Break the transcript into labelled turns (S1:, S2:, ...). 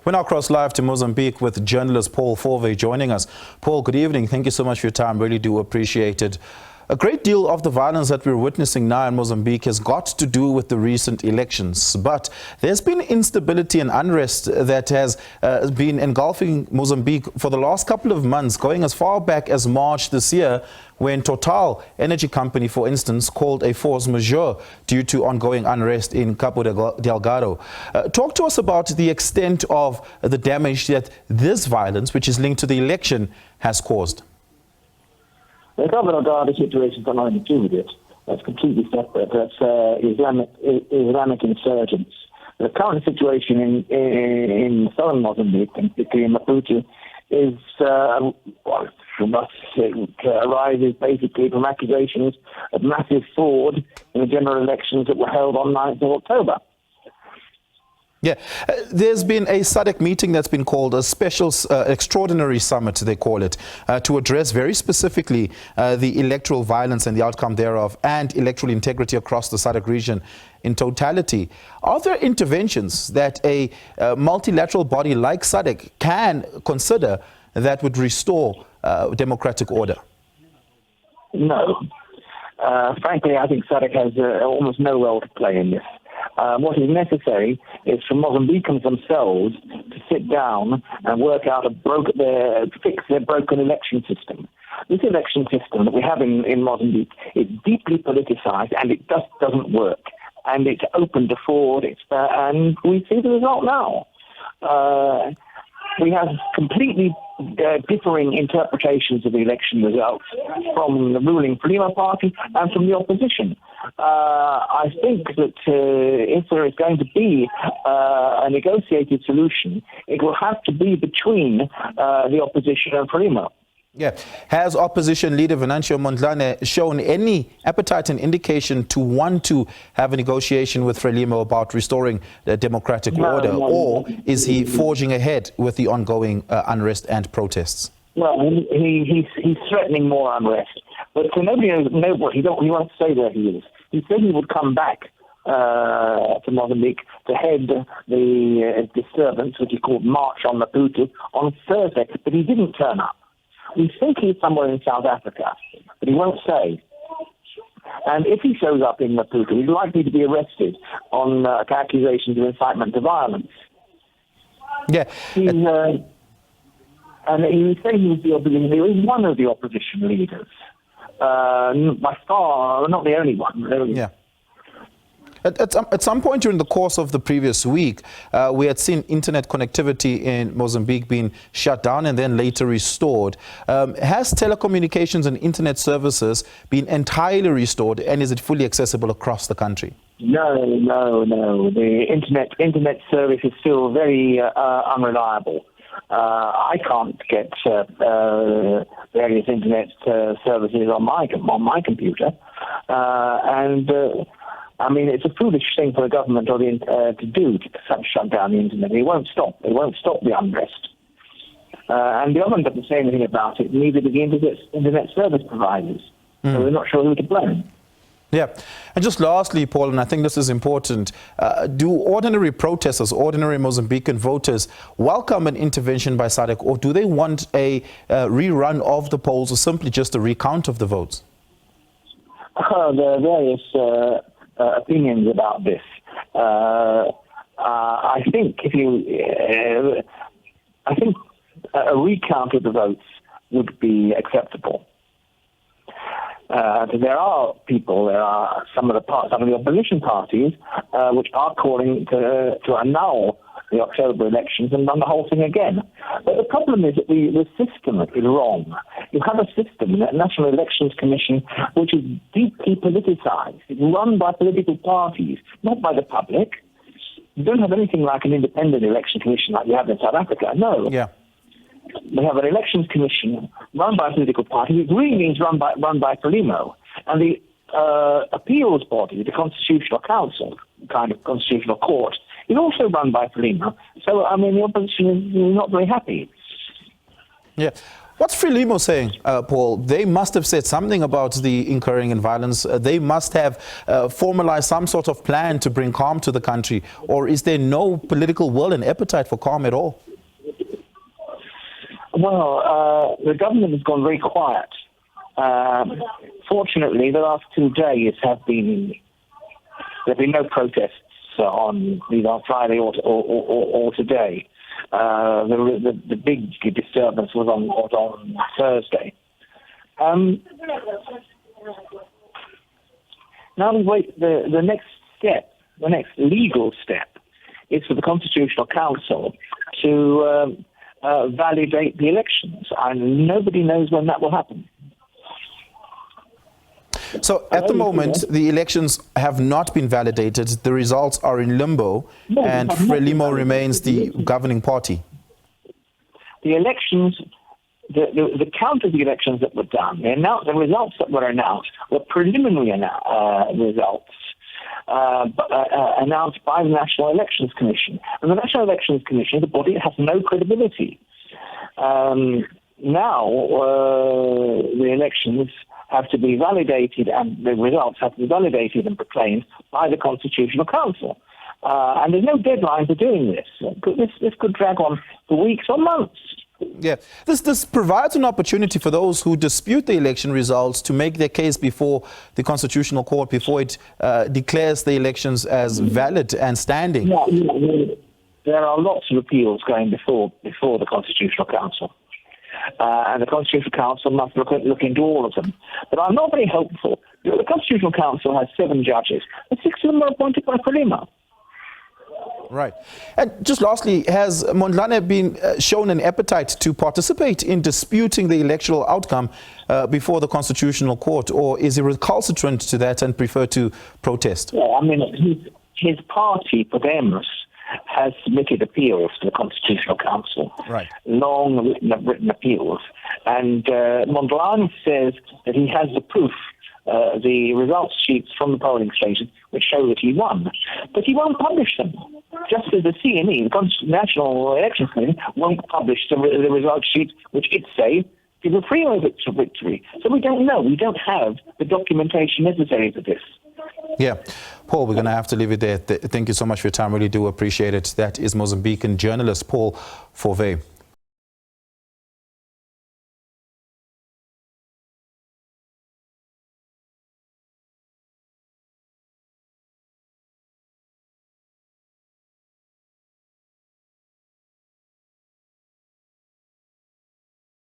S1: We're now cross live to Mozambique with journalist Paul Fauvet joining us. Paul, good evening. Thank you so much for your time. Really do appreciate it. A great deal of the violence that we're witnessing now in Mozambique has got to do with the recent elections. But there's been instability and unrest that has been engulfing Mozambique for the last couple of months, going as far back as March this year, when Total Energy Company, for instance, called a force majeure due to ongoing unrest in Cabo Delgado. Talk to us about the extent of the damage that this violence, which is linked to the election, has caused.
S2: The Cabo Delgado situation has got nothing to do with it. That's completely separate. That's Islamic insurgents. The current situation in southern Mozambique, and particularly in Maputo, is arises basically from accusations of massive fraud in the general elections that were held on 9th of October.
S1: Yeah, there's been a Sadak meeting that's been called a special extraordinary summit, they call it, to address very specifically the electoral violence and the outcome thereof and electoral integrity across the Sadak region in totality. Are there interventions that a multilateral body like Sadak can consider that would restore democratic order?
S2: No. Frankly, I think Sadak has almost no role to play in this. What is necessary is for Mozambicans themselves to sit down and work out fix their broken election system. This election system that we have in Mozambique is deeply politicized, and it just doesn't work. And it's open to fraud, and we see the result now. We have completely differing interpretations of the election results from the ruling Frelimo party and from the opposition. I think that if there is going to be a negotiated solution, it will have to be between the opposition and Frelimo.
S1: Yeah. Has opposition leader Venancio Mondlane shown any appetite and indication to want to have a negotiation with Frelimo about restoring the democratic order, or is he forging ahead with the ongoing unrest and protests?
S2: Well, he's threatening more unrest, but nobody knows what he wants to say where he is. He said he would come back to Mozambique to head the disturbance, which he called March on Maputo, on Thursday, but he didn't turn up. We think he's somewhere in South Africa, but he won't say. And if he shows up in Maputo, he's likely to be arrested on accusations of incitement to violence.
S1: Yeah.
S2: And he said he was the opposition. He was one of the opposition leaders. By far, not the only one.
S1: Yeah. At some point during the course of the previous week, we had seen internet connectivity in Mozambique being shut down and then later restored. Has telecommunications and internet services been entirely restored, and is it fully accessible across the country?
S2: No. The internet service is still very unreliable. I can't get various internet services on my computer, I mean, it's a foolish thing for a government to do, to shut down the internet. It won't stop. It won't stop the unrest. And the government doesn't say anything about it, neither do the internet service providers. So we're not sure who to blame.
S1: Yeah. And just lastly, Paul, and I think this is important, do ordinary protesters, ordinary Mozambican voters welcome an intervention by Sadak, or do they want a rerun of the polls or simply just a recount of the votes?
S2: There are various opinions about this. I think a recount of the votes would be acceptable. There are some of the opposition parties which are calling to annul the October elections and run the whole thing again. But the problem is that the system is wrong. You have a system, the National Elections Commission, which is deeply politicized. It's run by political parties, not by the public. You don't have anything like an independent election commission like you have in South Africa. No.
S1: Yeah.
S2: We have an elections commission run by a political party. It really means run by Frelimo. And the appeals body, the Constitutional Council, kind of constitutional court, is also run by Frelimo. So, I mean, the opposition is not very happy.
S1: Yeah. What's Frelimo saying, Paul? They must have said something about the incurring in violence. They must have formalized some sort of plan to bring calm to the country. Or is there no political will and appetite for calm at all?
S2: Well, the government has gone very quiet. Fortunately, the last 2 days there have been no protests on either on Friday or today. The big disturbance was on Thursday. Now we wait. The next step, the next legal step, is for the Constitutional Council to validate the elections, and nobody knows when that will happen.
S1: So at the moment, the elections have not been validated. The results are in limbo, and Frelimo remains the governing party.
S2: The elections, the count of the elections that were done, the results that were announced were preliminary results announced by the National Elections Commission. And the National Elections Commission, the body, has no credibility. Now, the elections have to be validated, and the results have to be validated and proclaimed by the Constitutional Council. And there's no deadline for doing this. This could drag on for weeks or months.
S1: Yeah, this provides an opportunity for those who dispute the election results to make their case before the Constitutional Court, before it declares the elections as valid and standing.
S2: Yeah, there are lots of appeals going before the Constitutional Council. And the Constitutional Council must look into all of them. But I'm not very hopeful. The Constitutional Council has 7 judges, and 6 of them are appointed by Frelimo.
S1: Right. And just lastly, has Mondlane been shown an appetite to participate in disputing the electoral outcome before the Constitutional Court, or is he recalcitrant to that and prefer to protest?
S2: Yeah, I mean, his party, Podemos, has submitted appeals to the Constitutional Council,
S1: right.
S2: Long written appeals. And Mondlane says that he has the proof, the results sheets from the polling station, which show that he won. But he won't publish them. Just as the CNE, the National Elections Commission, won't publish the results sheets, which it say give a Frelimo victory. So we don't know. We don't have the documentation necessary for this.
S1: Yeah. Paul, we're going to have to leave it there. Thank you so much for your time. Really do appreciate it. That is Mozambican journalist Paul Fauvet.